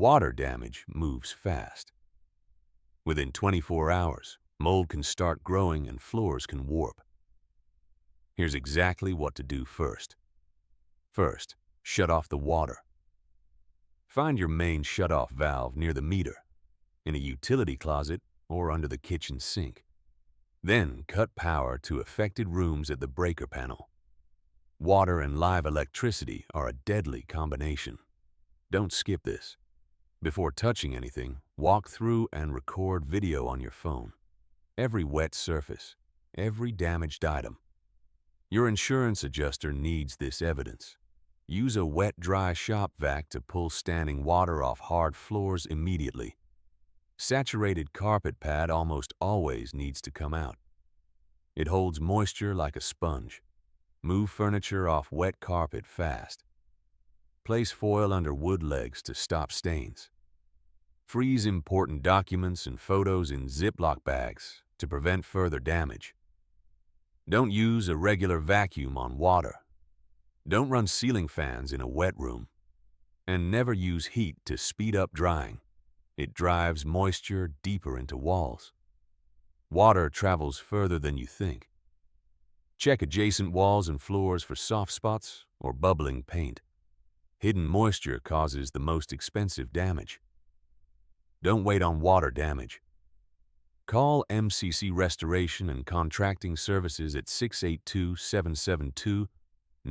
Water damage moves fast. Within 24 hours, mold can start growing and floors can warp. Here's exactly what to do first. First, shut off the water. Find your main shutoff valve near the meter, in a utility closet, or under the kitchen sink. Then cut power to affected rooms at the breaker panel. Water and live electricity are a deadly combination. Don't skip this. Before touching anything, walk through and record video on your phone. Every wet surface, every damaged item. Your insurance adjuster needs this evidence. Use a wet-dry shop vac to pull standing water off hard floors immediately. Saturated carpet pad almost always needs to come out. It holds moisture like a sponge. Move furniture off wet carpet fast. Place foil under wood legs to stop stains. Freeze important documents and photos in Ziploc bags to prevent further damage. Don't use a regular vacuum on water. Don't run ceiling fans in a wet room. And never use heat to speed up drying. It drives moisture deeper into walls. Water travels further than you think. Check adjacent walls and floors for soft spots or bubbling paint. Hidden moisture causes the most expensive damage. Don't wait on water damage. Call MCC Restoration and Contracting Services at 682-772